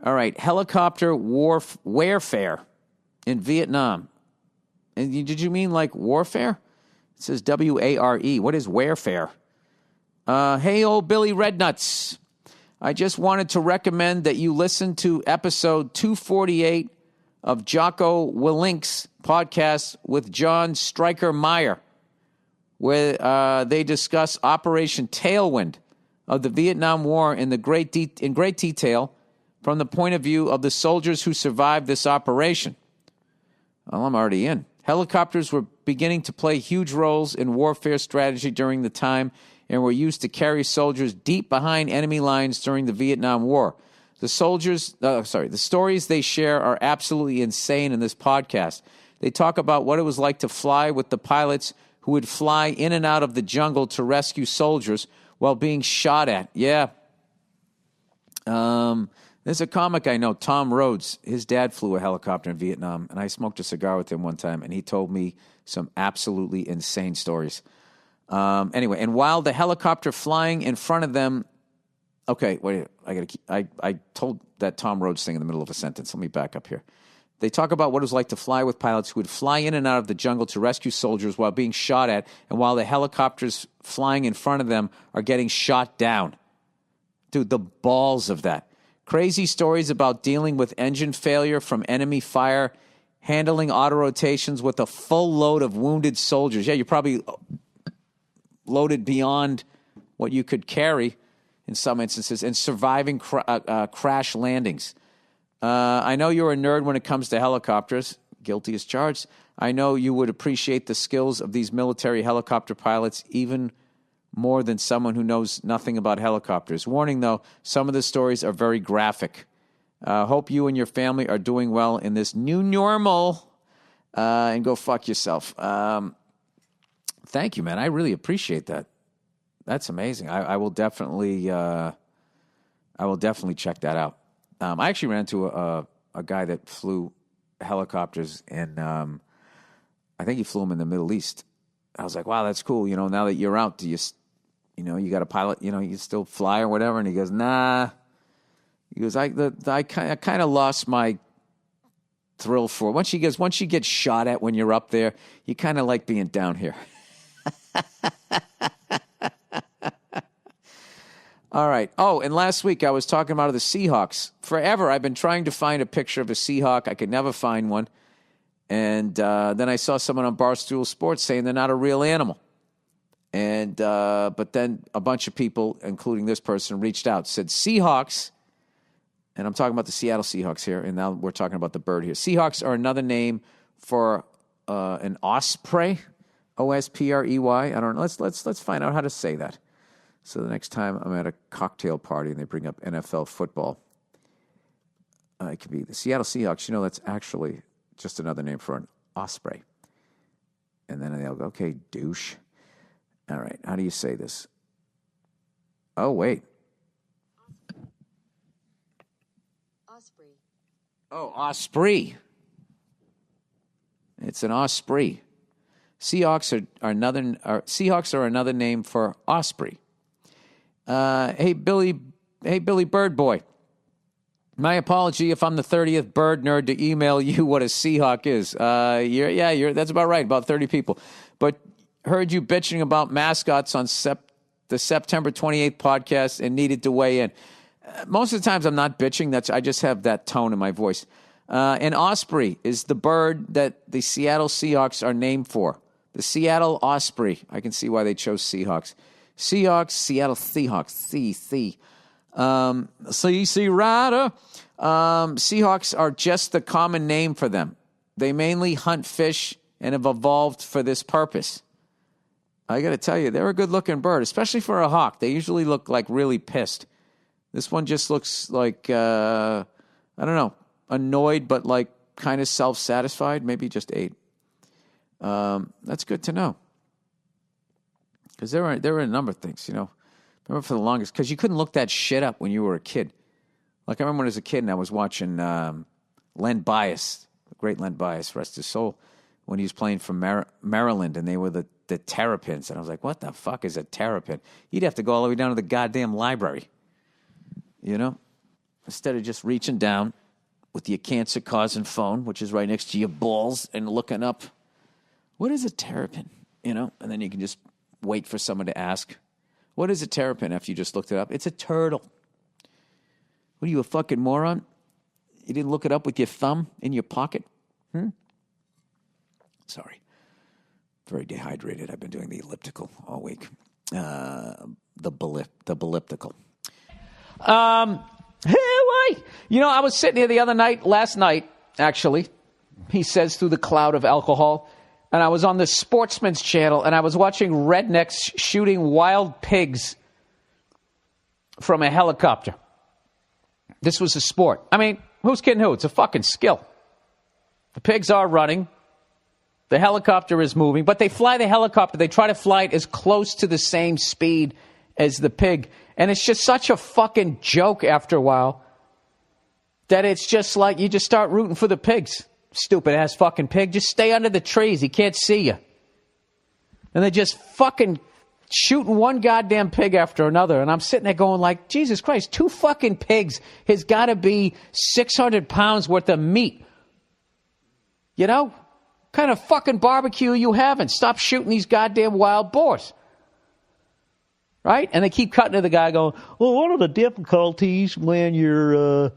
All right, helicopter warfare in Vietnam. And did you mean like warfare? It says W-A-R-E. What is warfare? Hey, old Billy Rednuts. I just wanted to recommend that you listen to episode 248 of Jocko Willink's podcast with John Stryker Meyer, where they discuss Operation Tailwind of the Vietnam War in great detail from the point of view of the soldiers who survived this operation. Well, I'm already in. Helicopters were beginning to play huge roles in warfare strategy during the time and were used to carry soldiers deep behind enemy lines during the Vietnam War. The stories they share are absolutely insane in this podcast. They talk about what it was like to fly with the pilots who would fly in and out of the jungle to rescue soldiers while being shot at. Yeah. There's a comic I know, Tom Rhodes. His dad flew a helicopter in Vietnam, and I smoked a cigar with him one time, and he told me some absolutely insane stories. Anyway, and while the helicopter flying in front of them... Okay, wait, I told that Tom Rhodes thing in the middle of a sentence. Let me back up here. They talk about what it was like to fly with pilots who would fly in and out of the jungle to rescue soldiers while being shot at, and while the helicopters flying in front of them are getting shot down. Dude, the balls of that. Crazy stories about dealing with engine failure from enemy fire, handling auto rotations with a full load of wounded soldiers. Yeah, you're probably loaded beyond what you could carry in some instances, and surviving crash landings. I know you're a nerd when it comes to helicopters. Guilty as charged. I know you would appreciate the skills of these military helicopter pilots even more than someone who knows nothing about helicopters. Warning, though, some of the stories are very graphic. Hope you and your family are doing well in this new normal, and go fuck yourself. Thank you, man. I really appreciate that. That's amazing. I will definitely check that out. I actually ran into a guy that flew helicopters, and I think he flew them in the Middle East. I was like, wow, that's cool. You know, now that you're out, you got a pilot, you still fly or whatever? And he goes, nah. He goes, I kind of lost my thrill for it. Once you get shot at when you're up there, you kind of like being down here. All right. Oh, and last week I was talking about the Seahawks. Forever I've been trying to find a picture of a Seahawk. I could never find one. And then I saw someone on Barstool Sports saying they're not a real animal. And but then a bunch of people, including this person, reached out, said Seahawks, and I'm talking about the Seattle Seahawks here, and now we're talking about the bird here. Seahawks are another name for an osprey, O-S-P-R-E-Y. I don't know. Let's find out how to say that. So the next time I'm at a cocktail party and they bring up NFL football, it could be the Seattle Seahawks. That's actually just another name for an osprey. And then they'll go, okay, douche. All right, how do you say this? Oh, wait. Osprey. Oh, osprey. It's an osprey. Seahawks are another name for osprey. Hey Billy Bird Boy. My apology if I'm the 30th bird nerd to email you what a Seahawk is. That's about right, about 30 people. But heard you bitching about mascots on the September 28th podcast and needed to weigh in. Most of the times I'm not bitching. I just have that tone in my voice. An osprey is the bird that the Seattle Seahawks are named for. The Seattle Osprey. I can see why they chose Seahawks. Seattle Seahawks. CC Rider. Seahawks are just the common name for them. They mainly hunt fish and have evolved for this purpose. I got to tell you, they're a good-looking bird, especially for a hawk. They usually look like really pissed. This one just looks like, I don't know, annoyed but like kind of self-satisfied. Maybe just ate. That's good to know. Because there were a number of things, Remember for the longest, because you couldn't look that shit up when you were a kid. Like I remember when I was a kid and I was watching Len Bias, the great Len Bias, rest his soul. when he was playing for Maryland, and they were the Terrapins. And I was like, what the fuck is a Terrapin? You'd have to go all the way down to the goddamn library, you know? Instead of just reaching down with your cancer-causing phone, which is right next to your balls, and looking up, what is a terrapin? You know, and then you can just wait for someone to ask, what is a terrapin after you just looked it up? It's a turtle. What are you, a fucking moron? You didn't look it up with your thumb in your pocket? Sorry. Very dehydrated. I've been doing the elliptical all week. The elliptical. Hey, wait. You know, I was sitting here last night, actually, he says, through the cloud of alcohol, and I was on the Sportsman's Channel, and I was watching rednecks shooting wild pigs from a helicopter. This was a sport. I mean, who's kidding who? It's a fucking skill. The pigs are running. The helicopter is moving, but they fly the helicopter. They try to fly it as close to the same speed as the pig. And it's just such a fucking joke after a while that it's just like you just start rooting for the pigs. Stupid ass fucking pig. Just stay under the trees. He can't see you. And they're just fucking shooting one goddamn pig after another. And I'm sitting there going like, Jesus Christ, 2 fucking pigs has got to be 600 pounds worth of meat. You know? What kind of fucking barbecue are you having? Stop shooting these goddamn wild boars. Right? And they keep cutting to the guy going, well, one of the difficulties when you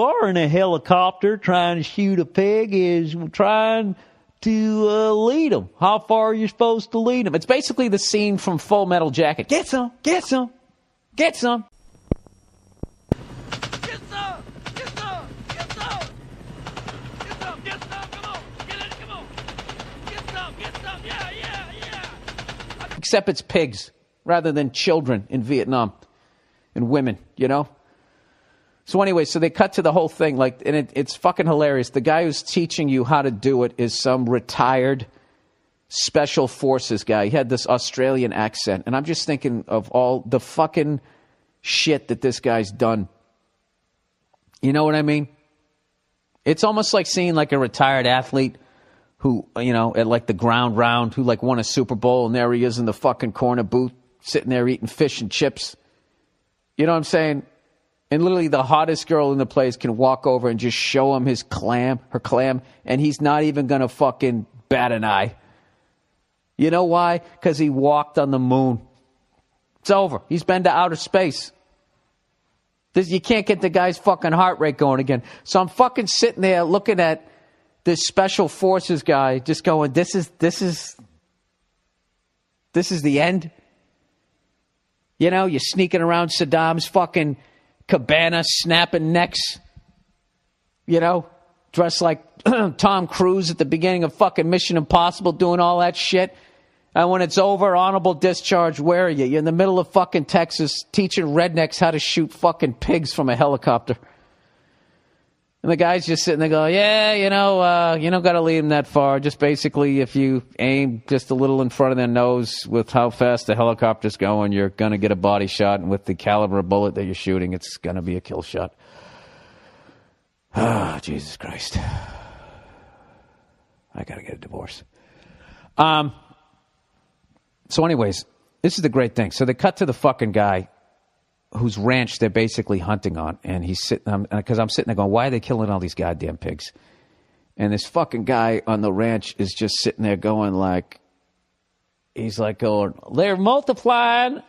are in a helicopter trying to shoot a pig is trying to lead them. How far are you supposed to lead them? It's basically the scene from Full Metal Jacket. Get some, get some, get some. Get some, get some, get some. Get some, get some, come on. Get it, come on. Get some, yeah. Except it's pigs rather than children in Vietnam and women, you know? So anyway, so they cut to the whole thing, like, and it's fucking hilarious. The guy who's teaching you how to do it is some retired special forces guy. He had this Australian accent, and I'm just thinking of all the fucking shit that this guy's done. You know what I mean? It's almost like seeing like a retired athlete who, you know, at like the ground round, who like won a Super Bowl, and there he is in the fucking corner booth, sitting there eating fish and chips. You know what I'm saying? And literally the hottest girl in the place can walk over and just show him her clam, and he's not even going to fucking bat an eye. You know why? Because he walked on the moon. It's over. He's been to outer space. You can't get the guy's fucking heart rate going again. So I'm fucking sitting there looking at this special forces guy just going, this is the end. You know, you're sneaking around Saddam's fucking cabana, snapping necks, you know, dressed like Tom Cruise at the beginning of fucking Mission Impossible, doing all that shit. And when it's over, honorable discharge, where are you? You're in the middle of fucking Texas teaching rednecks how to shoot fucking pigs from a helicopter. And the guy's just sitting there going, yeah, you don't got to lead them that far. Just basically, if you aim just a little in front of their nose with how fast the helicopter's going, you're going to get a body shot. And with the caliber of bullet that you're shooting, it's going to be a kill shot. Ah, Jesus Christ. I got to get a divorce. So anyways, this is the great thing. So they cut to the fucking guy whose ranch they're basically hunting on. And he's sitting, because I'm sitting there going, why are they killing all these goddamn pigs? And this fucking guy on the ranch is just sitting there going like, he's like going, they're multiplying.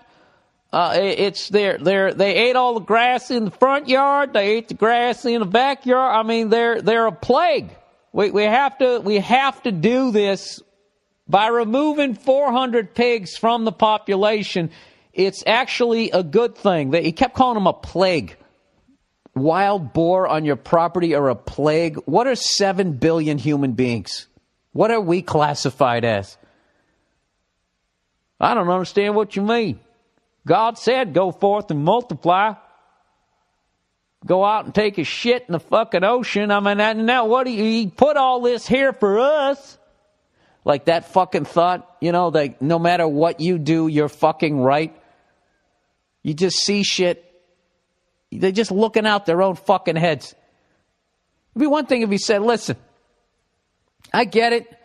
They ate all the grass in the front yard. They ate the grass in the backyard. I mean, they're a plague. We have to do this by removing 400 pigs from the population. It's actually a good thing. He kept calling them a plague. Wild boar on your property are a plague. What are 7 billion human beings? What are we classified as? I don't understand what you mean. God said go forth and multiply. Go out and take a shit in the fucking ocean. I mean, now what do he put all this here for us? Like that fucking thought, you know, that no matter what you do, you're fucking right. You just see shit. They're just looking out their own fucking heads. It'd be one thing if he said, listen, I get it.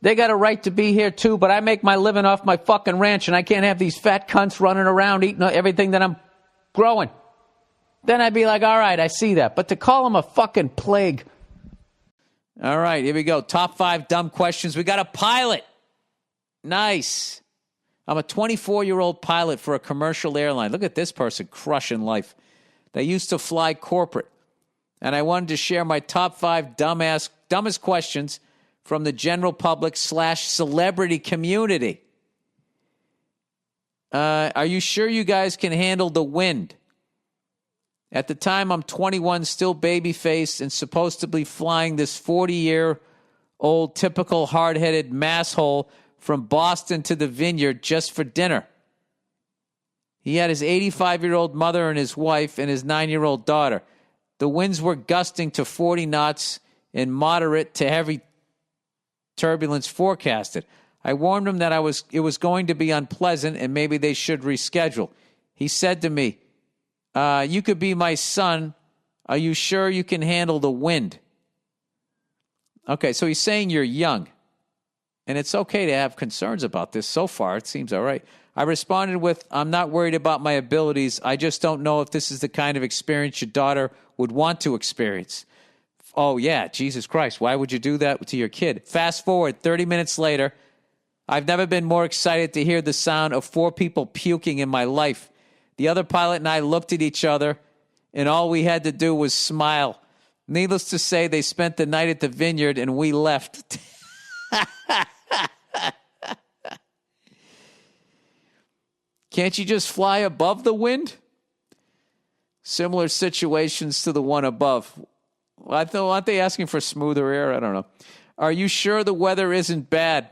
They got a right to be here too, but I make my living off my fucking ranch, and I can't have these fat cunts running around eating everything that I'm growing. Then I'd be like, all right, I see that. But to call them a fucking plague. All right, here we go. Top 5 dumb questions. We got a pilot. Nice. I'm a 24-year-old pilot for a commercial airline. Look at this person crushing life. They used to fly corporate. And I wanted to share my top 5 dumbest questions from the general public / celebrity community. Are you sure you guys can handle the wind? At the time, I'm 21, still baby-faced, and supposed to be flying this 40-year-old typical hard-headed masshole from Boston to the Vineyard just for dinner. He had his 85-year-old mother and his wife and his 9-year-old daughter. The winds were gusting to 40 knots and moderate to heavy turbulence forecasted. I warned him that it was going to be unpleasant and maybe they should reschedule. He said to me, you could be my son. Are you sure you can handle the wind? Okay, so he's saying you're young. And it's okay to have concerns about this. So far, it seems all right. I responded with, I'm not worried about my abilities. I just don't know if this is the kind of experience your daughter would want to experience. Oh, yeah, Jesus Christ. Why would you do that to your kid? Fast forward 30 minutes later. I've never been more excited to hear the sound of 4 people puking in my life. The other pilot and I looked at each other, and all we had to do was smile. Needless to say, they spent the night at the Vineyard, and we left. Can't you just fly above the wind? Similar situations to the one above. Aren't they asking for smoother air? I don't know. Are you sure the weather isn't bad?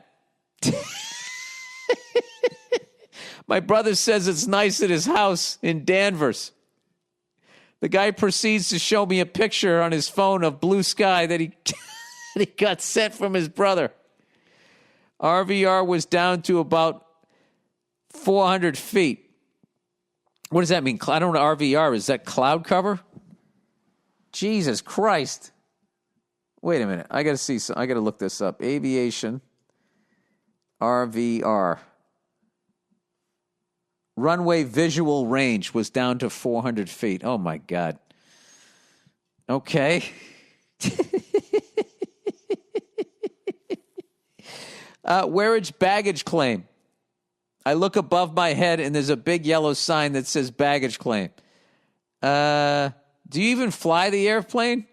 My brother says it's nice at his house in Danvers. The guy proceeds to show me a picture on his phone of blue sky that he got sent from his brother. RVR was down to about 400 feet. What does that mean? I don't know. RVR, is that cloud cover? Jesus Christ. Wait a minute. I got to look this up. Aviation RVR. Runway visual range was down to 400 feet. Oh, my God. Okay. Wearage baggage claim. I look above my head, and there's a big yellow sign that says baggage claim. Do you even fly the airplane?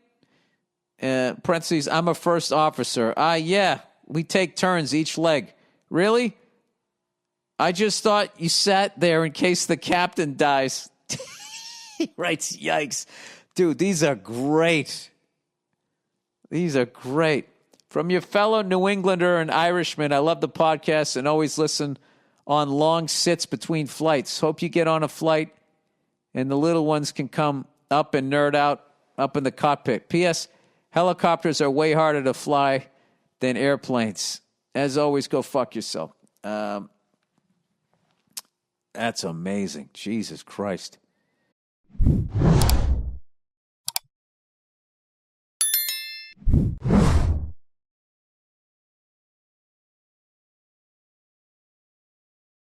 Parentheses, I'm a first officer. Yeah, we take turns each leg. Really? I just thought you sat there in case the captain dies. He writes, yikes. Dude, these are great. These are great. From your fellow New Englander and Irishman, I love the podcast and always listen on long sits between flights. Hope you get on a flight and the little ones can come up and nerd out up in the cockpit. P.S. Helicopters are way harder to fly than airplanes. As always, go fuck yourself. That's amazing. Jesus Christ.